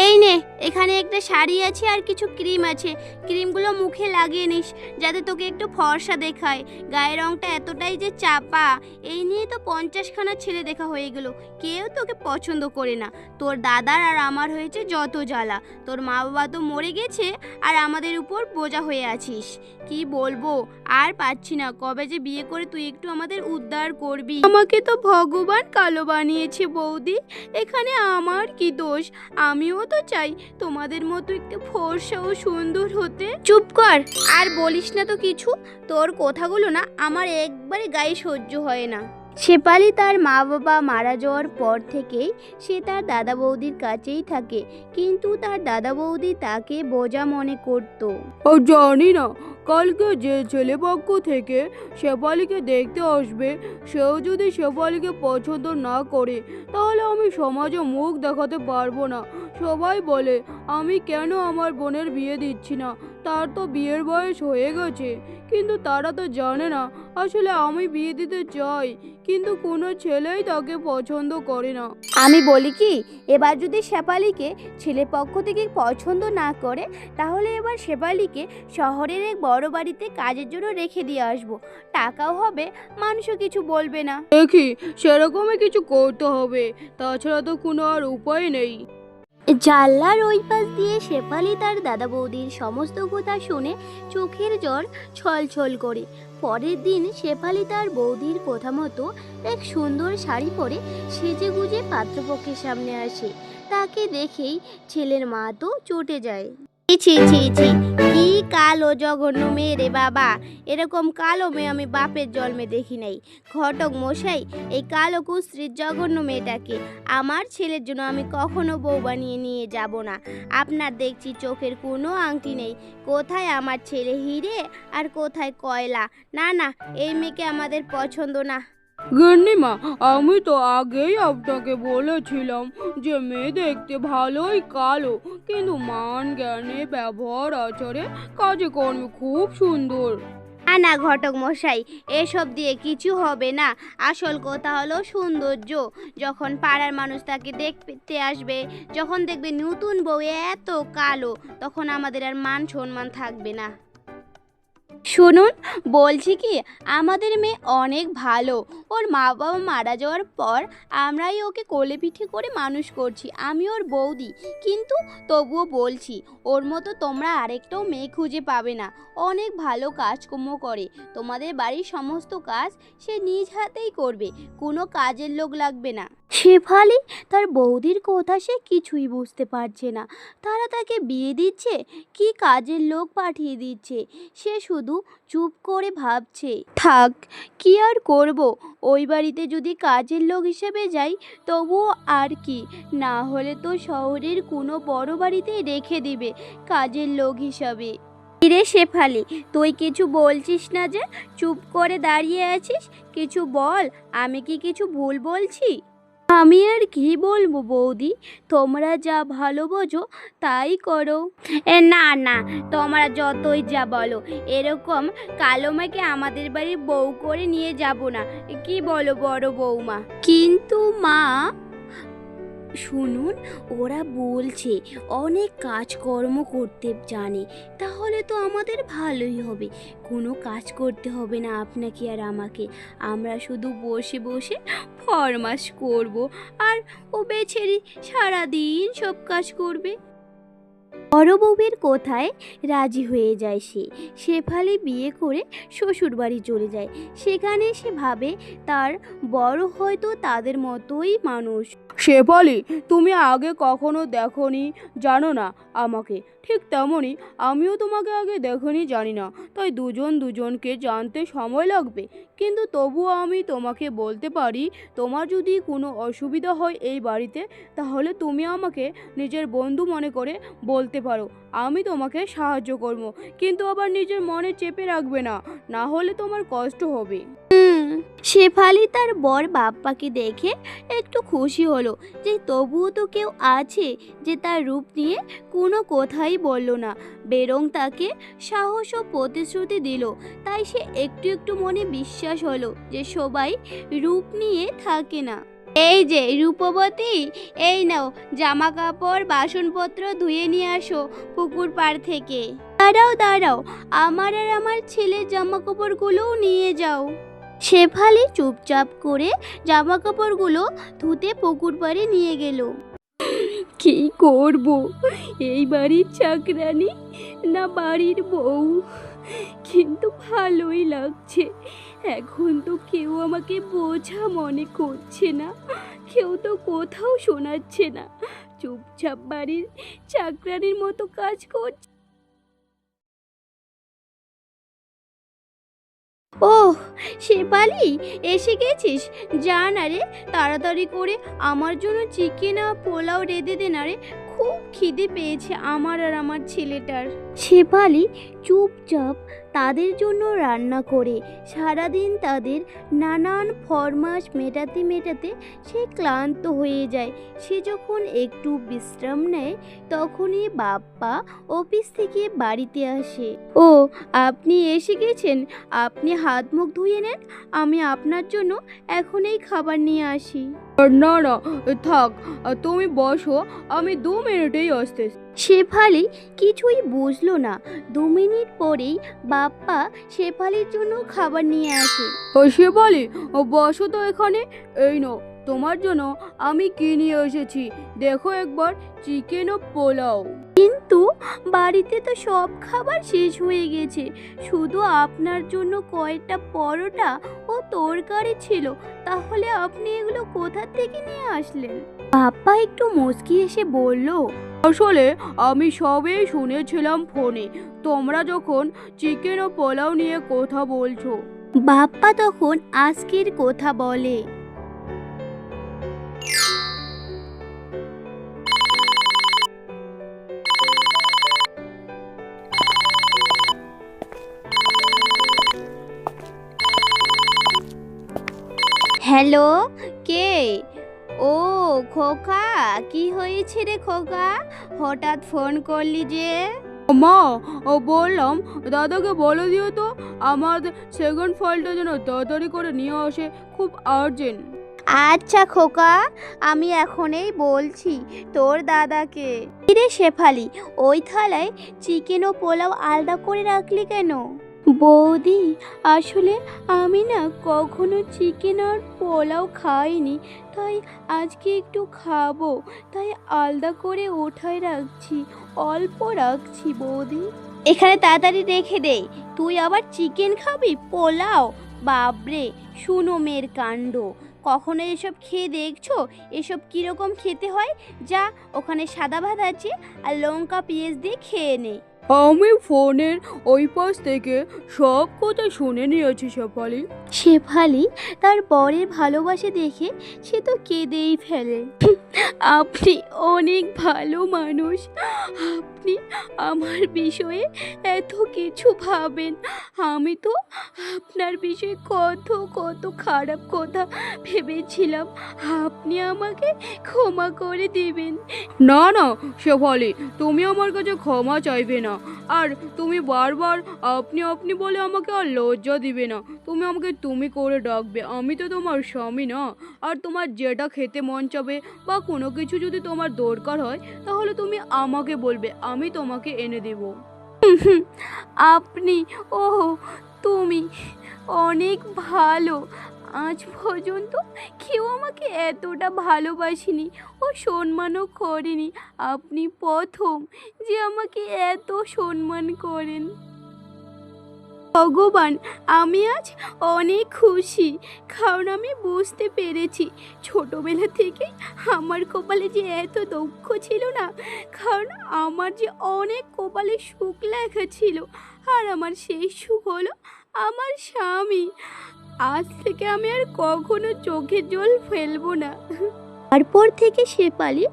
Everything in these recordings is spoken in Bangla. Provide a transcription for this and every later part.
এই নে, এখানে একটা শাড়ি আছে আর কিছু ক্রিম আছে। ক্রিমগুলো মুখে লাগিয়ে নিস যাতে তোকে একটু ফর্সা দেখায়। গায়ের রংটা এতটাই যে চাপা, এই নিয়ে তো 50খানা ছেলে দেখা হয়ে গেল, কেউ তোকে পছন্দ করে না। তোর দাদার আর আমার হয়েছে যত জ্বালা। তোর মা বাবা তো মরে গেছে আর আমাদের উপর বোঝা হয়ে আছিস। কি বলবো, আর পাচ্ছি না, কবে যে বিয়ে করে তুই একটু আমাদের উদ্ধার করবি। আমাকে তো ভগবান কালো বানিয়েছে বৌদি, এখানে আমার কি দোষ? আমিও তো চাই তোমাদের মতো একটু ফর্সা ও সুন্দর হতে। চুপ কর, আর বলিস না তো কিছু। তোর কথাগুলো না আমার একবারে গায়ে সহ্য হয় না। শেফালি তার মা বাবা মারা যাওয়ার পর থেকেই সে তার দাদা বৌদির কাছেই থাকে, কিন্তু তার দাদা বৌদি তাকে বোঝা মনে করত। জানি না, কালকে যে ছেলেপক্ষ থেকে শেফালিকে দেখতে আসবে সেও যদি শেফালিকে পছন্দ না করে তাহলে আমি সমাজে মুখ দেখাতে পারবো না। সবাই বলে আমি কেন আমার বোনের বিয়ে দিচ্ছি না, তার তো বিয়ের বয়স হয়ে গেছে। কিন্তু তারা তো জানে না আসলে আমি বিয়ে দিতে চাই, কিন্তু কোনো ছেলেই তাকে পছন্দ করে না। আমি বলি কি, এবার যদি শেফালিকে ছেলে পক্ষ থেকে পছন্দ না করে তাহলে এবার শেফালিকে শহরের এক বড় বাড়িতে কাজের জন্য রেখে দিয়ে আসবো। টাকাও হবে, মানুষও কিছু বলবে না। দেখি সেরকমই কিছু করতে হবে, তাছাড়া তো কোনো আর উপায় নেই। জানলার ওই পাশ দিয়ে শেফালি তার দাদা বৌদির সমস্ত কথা শুনে চোখের জল ছলছল করে। পরের দিন শেফালি তার বৌদির কথা মতো এক সুন্দর শাড়ি পরে সেজে গুজে পাত্রপক্ষের সামনে আসে। তাকে দেখেই ছেলের মা তো চটে যায়। ছি ছি ছি, কি কালো জঘন্য মেয়ে রে বাবা, এরকম কালো মেয়ে আমি বাপের জন্মে দেখি নাই। ঘটক মশাই, এই কালো কুশ্রীর জঘন্য মেয়েটাকে আমার ছেলের জন্য আমি কখনো বউ বানিয়ে নিয়ে যাব না। আপনার দেখছি চোখের কোনো আংটি নেই, কোথায় আমার ছেলে হিরে আর কোথায় কয়লা। না না, এই মেয়েকে আমাদের পছন্দ না। গিন্নিমা, আমি তো আগেই আপনাকে বলেছিলাম যে মেয়ে দেখতে ভালোই কালো, কিন্তু মান জ্ঞানে ব্যবহার আচারে কাজে কর্মে খুব সুন্দর। না না ঘটক মশাই, এসব দিয়ে কিছু হবে না। আসল কথা হলো সৌন্দর্য। যখন পাড়ার মানুষ তাকে দেখতে আসবে, যখন দেখবে নতুন বউ এত কালো, তখন আমাদের আর মান সম্মান থাকবে না। শুনুন, বলছি কি, আমাদের মেয়ে অনেক ভালো। ওর মা বাবা মারা যাওয়ার পর আমরাই ওকে কোলে পিঠে করে মানুষ করছি, আমি ওর বৌদি। কিন্তু তবুও বলছি, ওর মতো তোমরা আরেকটাও মেয়ে খুঁজে পাবে না। অনেক ভালো কাজকর্ম করে, তোমাদের বাড়ির সমস্ত কাজ সে নিজ হাতেই করবে, কোনো কাজের লোক লাগবে না। শেফালি তার বৌদির কথা সে কিছুই বুঝতে পারছে না। তারা তাকে বিয়ে দিচ্ছে কি কাজের লোক পাঠিয়ে দিচ্ছে, সে শুধু চুপ করে ভাবছে, থাক, কি আর করব, ওই বাড়িতে যদি কাজের লোক হিসেবে যাই তবুও আর কি, না হলে তো শহরের কোনো বড় বাড়িতেই রেখে দিবে কাজের লোক হিসাবে। রে শেফালি, তুই কিছু বলছিস না যে, চুপ করে দাঁড়িয়ে আছিস? কিছু বল, আমি কি কিছু ভুল বলছি? আমি আর কি বলবো বৌদি, তোমরা যা ভালো বোঝো তাই করো। না না, তোমরা যতই যা বলো, এরকম কালো মেয়েকে আমাদের বাড়ির বউ করে নিয়ে যাব না। কি বলো বড় বৌমা? কিন্তু মা, শুনুন, ওরা বলছে অনেক কাজকর্ম করতে জানে, তাহলে তো আমাদের ভালোই হবে। কোনো কাজ করতে হবে না আপনাকে আর আমাকে, আমরা শুধু বসে বসে ফরমাস করব আর ও বেচারি সারাদিন সব কাজ করবে। বড় বউয়ের কথায় রাজি হয়ে যায় সে। শেফালি বিয়ে করে শ্বশুর বাড়ি চলে যায়। সেখানে সে ভাবে তার বড় হয়তো তাদের মতোই মানুষ। শেফালি, তুমি আগে কখনো দেখোনি, জানো না আমাকে, ঠিক তেমনই আমিও তোমাকে আগে দেখিনি, জানি না, তাই দুজন দুজনকে জানতে সময় লাগবে। কিন্তু তবুও আমি তোমাকে বলতে পারি, তোমার যদি কোনো অসুবিধা হয় এই বাড়িতে তাহলে তুমি আমাকে নিজের বন্ধু মনে করে বলতে পারো, আমি তোমাকে সাহায্য করব, কিন্তু আবার নিজের মনে চেপে রাখবে না, না হলে তোমার কষ্ট হবে। শেফালি তার বর বাপ্পাকে দেখে একটু খুশি হলো যে তবুও তো কেউ আছে যে তার রূপ নিয়ে কোনো কথাই বলল না, বরং তাকে সাহস ও প্রতিশ্রুতি দিল। তাই সে একটু একটু মনে বিশ্বাস হলো যে সবাই রূপ নিয়ে থাকে না। এই যে রূপবতী, এই নাও জামা কাপড় বাসনপত্র ধুয়ে নিয়ে আসো পুকুর পাড় থেকে। দাঁড়াও দাঁড়াও, আমার আর আমার ছেলের জামা কাপড়গুলোও নিয়ে যাও। শেফালি চুপচাপ করে জামা কাপড়গুলো ধুতে পুকুর পাড়ে নিয়ে গেল। কি করব, এই বাড়ির চাকরানি না বাড়ির বউ, কিন্তু ভালোই লাগছে। এখন তো কেউ আমাকে বোঝা মনে করছে না, কেউ তো কোথাও শোনাচ্ছে না, চুপচাপ বাড়ির চাকরানির মতো কাজ করছে। ওহ শেফালি, এসে গেছিস? যা না রে, তাড়াতাড়ি করে আমার জন্য চিকেন আর পোলাও রেঁধে দে না রে, খুব খিদে পেয়েছে আমার আর আমার ছেলেটার। শেফালি চুপচাপ তাদের জন্য রান্না করে সারাদিন তাদের নানান ফরমাশ মেটাতে মেটাতে সে ক্লান্ত হয়ে যায়। সে যখন একটু বিশ্রাম নেয় তখনই বাপ্পা অফিস থেকে বাড়িতে আসে। ও, আপনি এসে গেছেন, আপনি হাত মুখ ধুয়ে নেন, আমি আপনার জন্য এখনই খাবার নিয়ে আসি। না না, থাক, তুমি বসো, আমি 2 মিনিটেই আসতেছি। শেফালি কিছুই বুঝলো না। 2 মিনিট পরেই বাপ্পা শেফালির জন্য খাবার নিয়ে আসে। শেফালি, বসো তো এখানে। এই নাও, তোমার জন্য আমি কি নিয়ে এসেছি দেখো একবার, চিকেন ও পোলাও। কিন্তু বাড়িতে তো সব খাবার শেষ হয়ে গেছে, শুধু আপনার জন্য কয়েকটা পরোটা ও তরকারি ছিল, তাহলে আপনি এগুলো কোথা থেকে নিয়ে আসলেন? বাপ্পা একটু মুচকি এসে বলল, আসলে আমি সবই শুনেছিলাম ফোনে, তোমরা যখন চিকেন ও পোলাও নিয়ে কথা বলছো। বাপ্পা তখন আজকের কথা বলে। হ্যালো, কে? ও খোকা, কি হয়েছে রে খোকা, হঠাৎ ফোন করলি যে? মা, বললাম দাদাকে বলে দিও তো আমার সেকেন্ড ফাইলটা যেন তাড়াতাড়ি করে নিয়ে আসে, খুব আর্জেন্ট। আচ্ছা খোকা, আমি এখনই বলছি তোর দাদাকে। রে শেফালি, ওই থালায় চিকেন ও পোলাও আলাদা করে রাখলি কেন? বৌদি, আসলে আমি না কখনো চিকেন আর পোলাও খাইনি, তাই আজকে একটু খাবো, তাই আলাদা করে উঠায় রাখছি, অল্প রাখছি বৌদি। এখানে তাড়াতাড়ি রেখে দে, তুই আবার চিকেন খাবি, পোলাও? বাবরে, শুনো মেয়ের কাণ্ড, কখনো এসব খেয়ে দেখছো এসব কীরকম খেতে হয়? যা, ওখানে সাদা ভাত আছে আর লঙ্কা পেঁয়াজ দিয়ে খেয়ে নে। আমি ফোনের ওই পাশ থেকে সব কথা শুনে নিয়েছি শেফালি। শেফালি তার বরের ভালোবাসা দেখে সে তো কেঁদেই ফেলে। আপনি অনেক ভালো মানুষ, আপনি আমার বিষয়ে এত কিছু ভাবেন, আমি তো আপনার বিষয়ে কত কত খারাপ কথা ভেবেছিলাম, আপনি আমাকে ক্ষমা করে দিবেন। না না শেফালি, তুমি আমার কাছে ক্ষমা চাইবে না, আর তুমি বারবার আপনি আপনি বলে আমাকে আর লজ্জা দিবে না, তুমি আমাকে তুমি করে ডাকবে, আমি তো তোমার স্বামী না। আর তোমার যেটা খেতে মন চাবে বা কোনো কিছু যদি তোমার দরকার হয় তাহলে তুমি আমাকে বলবে, আমি তোমাকে এনে দেব। আপনি, ও তুমি অনেক ভালো, আজ পর্যন্ত কেউ আমাকে এতটা ভালোবাসেনি ও সম্মানও করেনি, আপনি প্রথম যে আমাকে এত সম্মান করেন। ভগবান, আমি আজ অনেক খুশি, কারণ আমি বুঝতে পেরেছি ছোটবেলা থেকে আমার কপালে যে এত দুঃখ ছিল না, কারণ আমার যে অনেক কপালে সুখ লেখা ছিল, আর আমার সেই সুখ হলো আমার স্বামী। আজ থেকে আমি আর কখনো চোখের জল ফেলবো না। তারপর থেকে শেফালি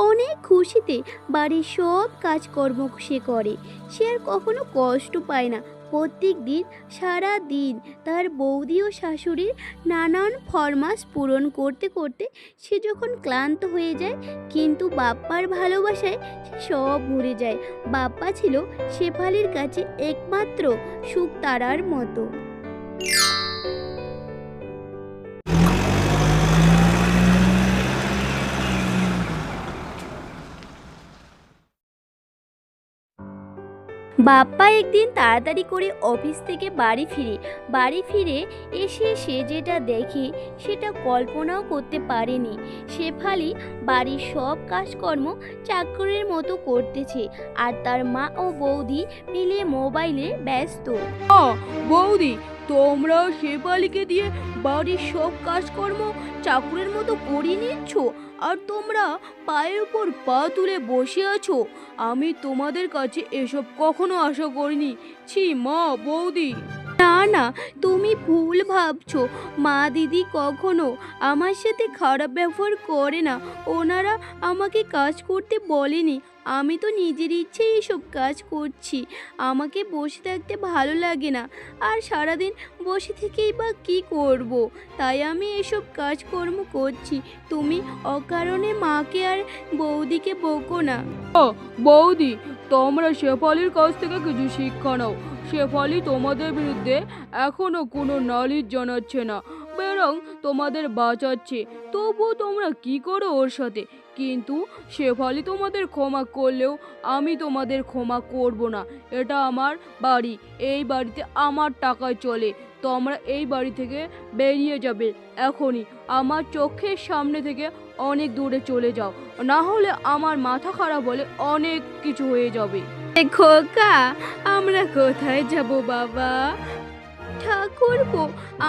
অনেক খুশিতে বাড়ির সব কাজকর্ম সে করে, সে আর কখনো কষ্ট পায় না। প্রত্যেক দিন সারা দিন তার বৌদি ও শাশুড়ির নানান ফরমাস পূরণ করতে করতে সে যখন ক্লান্ত হয়ে যায়, কিন্তু বাপ্পার ভালোবাসায় সে সব ভুলে যায়। বাপ্পা ছিল শেফালির কাছে একমাত্র সুখ তারার মতো। বাপ্পা একদিন তাড়াতাড়ি করে অফিস থেকে বাড়ি ফিরে এসে সে যেটা দেখে সেটা কল্পনাও করতে পারেনি। শেফালি বাড়ির সব কাজকর্ম চাকরের মতো করতেছে আর তার মা ও বৌদি মিলে মোবাইলে ব্যস্ত। বৌদি, তোমরা শেফালিকে দিয়ে বাড়ির সব কাজকর্ম চাকরের মতো করিয়ে নিচ্ছ আর তোমরা পায়ের উপর পা তুলে বসে আছো। আমি তোমাদের কাছে এসব কখনো আশা করিনি। ছি মা, বৌদি। না না, তুমি ভুল ভাবছো। মা দিদি কখনো আমার সাথে খারাপ ব্যবহার করে না। ওনারা আমাকে কাজ করতে বলেনি, আমি তো নিজের ইচ্ছেই এসব কাজ করছি। আমাকে বসে থাকতে ভালো লাগে না, আর সারাদিন বসে থেকেই বা কী করব। তাই আমি এসব কাজকর্ম করছি। তুমি অকারণে মাকে আর বৌদিকে বকো না। বৌদি, তোমরা শেফালির কাছ থেকে কিছু শিক্ষা নাও। শেফালি তোমাদের বিরুদ্ধে এখনো কোনো নালিশ জানাচ্ছে না, বরং তোমাদের বাঁচাচ্ছে। তবুও তোমরা কি করো ওর সাথে। কিন্তু শেফালি তোমাদের ক্ষমা করলেও আমি তোমাদের ক্ষমা করব না। এটা আমার বাড়ি, এই বাড়িতে আমার টাকায় চলে। তোমরা এই বাড়ি থেকে বেরিয়ে যাবে এখনই। আমার চোখের সামনে থেকে অনেক দূরে চলে যাও, না হলে আমার মাথা খারাপ হলে অনেক কিছু হয়ে যাবে। খোকা, আমরা কোথায় যাব বাবা? ঠাকুরপো,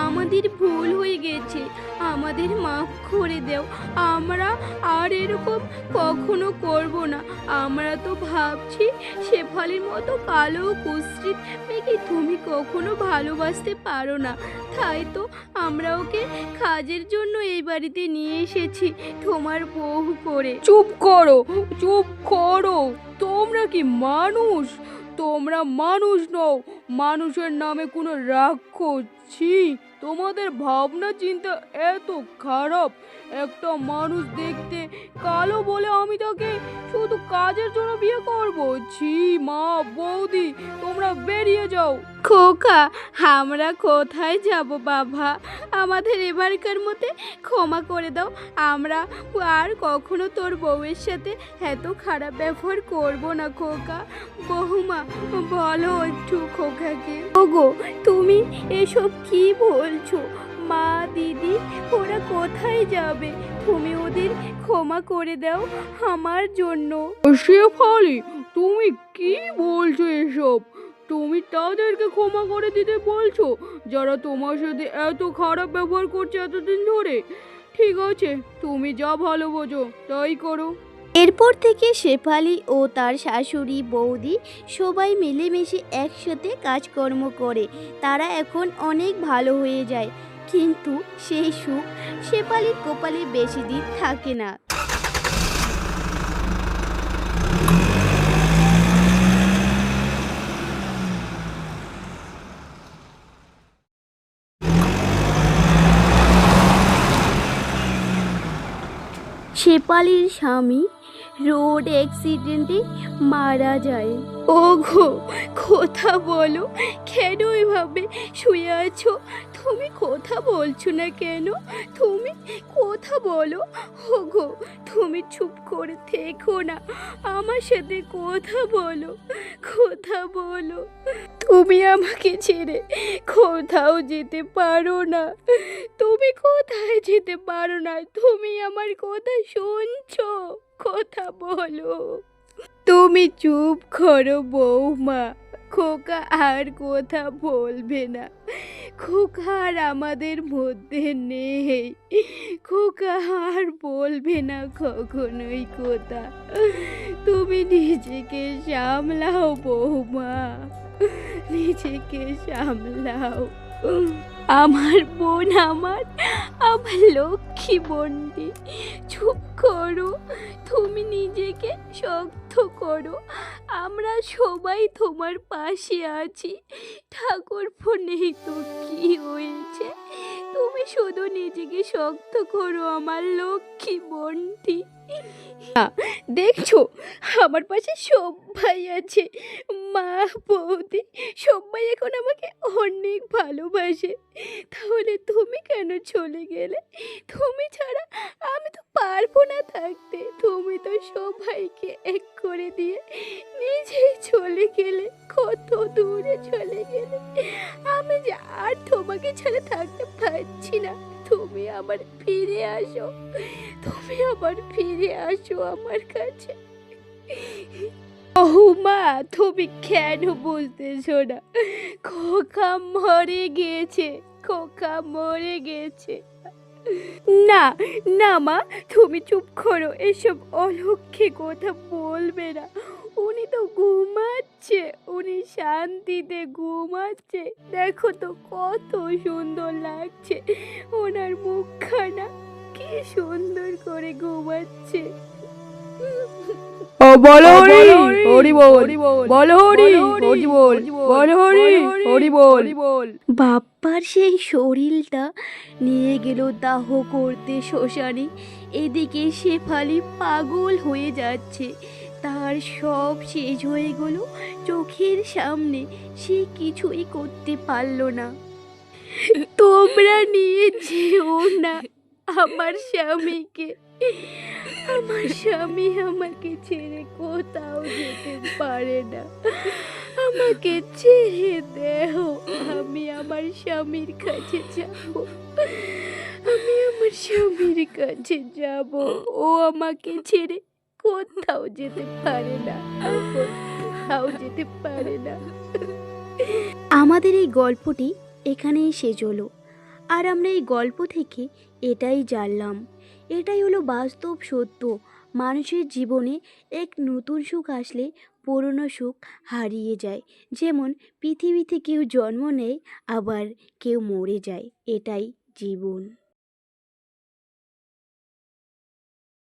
আমাদের ভুল হয়ে গেছে, আমাদের মাফ করে দাও। আমরা আর এরকম কখনো করব না। আমরা তো ভাবছি শেফালির মতো কালো কুৎসিত মেয়েকে তুমি কখনো ভালোবাসতে পারো না, তাই তো আমরা ওকে কাজের জন্য এই বাড়িতে নিয়ে এসেছি তোমার বউ করে। চুপ করো, চুপ করো। তোমরা কি মানুষ? তোমরা মানুষ নও। মানুষের নামে কোনো রাক্ষস। ছি, তোমাদের ভাবনা চিন্তা এত খারাপ। একটা মানুষ দেখতে কালো বলে আমি তাকে শুধু কাজের জন্য বিয়ে করব? ছি মা, বৌদি, তোমরা বেরিয়ে যাও। খোকা, আমরা কোথায় যাব বাবা? আমাদের এবারকার মতে ক্ষমা করে দাও। আমরা আর কখনো তোর বউয়ের সাথে এত খারাপ ব্যবহার করব না। খোকা, বহুমা, বলো একটু খোকাকে। ওগো, তুমি এসব কি বলছো? মা দিদি ওরা কোথায় যাবে? তুমি ওদের ক্ষমা করে দাও আমার জন্য। শেফালি, তুমি কি বলছো এসব? তুমি তাদেরকে ক্ষমা করে দিতে বলছো যারা তোমার সাথে এত খারাপ ব্যবহার করছে এতদিন ধরে? ঠিক আছে, তুমি যা ভালো বোঝো তাই করো। এরপর থেকে শেফালি ও তার শাশুড়ি বৌদি সবাই মিলেমিশে একসাথে কাজকর্ম করে। তারা এখন অনেক ভালো হয়ে যায়, কিন্তু সেই সুখ শেফালির কপালে বেশি দিন থাকে না। শেফালির স্বামী রোড অ্যাক্সিডেন্টে মারা যায়। ওগো, কথা বলো, কেন এভাবে শুয়ে আছো? তুমি কথা বলছো না কেন? তুমি কথা বলো। ওগো, তুমি চুপ করে থেকো না, আমার সাথে কথা বলো, কথা বলো। তুমি আমাকে ছেড়ে কোথাও যেতে পারো না। তুমি কোথায় যেতে পারো না? তুমি আমার কথা শুনছো? কথা বলো। তুমি চুপ করো বৌমা। খোকা আর কথা বলবে না। খোকা আর আমাদের মধ্যে নেই। খোকা আর বলবে না কখনোই কথা। তুমি নিজেকে সামলাও বৌমা, নিজেকে সামলাও। আমার বোন, আমার আমার লক্ষ্মী বোনটি, চুপ করো। তুমি নিজেকে শক্ত করো, আমরা সবাই তোমার পাশে আছি। ঠাকুরপো নেই তো কি হয়েছে? তুমি শুধু নিজেকে শক্ত করো আমার লক্ষ্মী বোনটি। দেখছো, আমার পাশে সবাই আছে। মা, বৌদি সবাই এখন আমাকে অনেক ভালোবাসে। তাহলে তুমি কেন চলে গেলে? তুমি ছাড়া আমি তো পারবো না থাকতে। তুমি তো সবাইকে এক করে দিয়ে নিজেই চলে চলে গেলে, কত দূরে চলে গেলে। আমি যে আর তোমাকে ছাড়া থাকতে পারছি না। তুমি আবার ফিরে আসো, তুমি আবার ফিরে আসো আমার কাছে। ওহ মা, তুমি কেন বলতেছো না? খোকা মরে গিয়েছে, খোকা মরে গেছে। না না মা, তুমি চুপ করো, এসব অলক্ষী কথা বলবে না। উনি তো ঘুমাচ্ছে, উনি শান্তিতে ঘুমাচ্ছে। দেখো তো কত সুন্দর লাগছে ওনার মুখখানা, কি সুন্দর করে ঘুমাচ্ছে। ও বলো হরি হরি বল, বলো হরি হরি বল, বলো হরি হরি বল। বাপ্পার সেই শরীরটা নিয়ে গেল দাহ করতে শ্মশানে। এদিকে শেফালি পাগল হয়ে যাচ্ছে, তার সব শেষ হয়ে গেল চোখের সামনে, সে কিছুই করতে পারল না। তোমরা নিয়ে যেও না আমার স্বামীকে, আমার স্বামী আমাকে ছেড়ে কোথাও যেতে পারে না। আমাকে ছেড়ে দেও, আমি আমার স্বামীর কাছে যাব, আমি আমার স্বামীর কাছে যাব। ও আমাকে ছেড়ে কোথাও যেতে পারে না, কোথাও যেতে পারে না। আমাদের এই গল্পটি এখানেই শেষ হলো। আর আমরা এই গল্প থেকে এটাই জানলাম, এটাই হলো বাস্তব সত্য। মানুষের জীবনে এক নতুন সুখ আসলে পুরনো সুখ হারিয়ে যায়। যেমন পৃথিবীতে কেউ জন্ম নেয়, আবার কেউ মরে যায়, এটাই জীবন।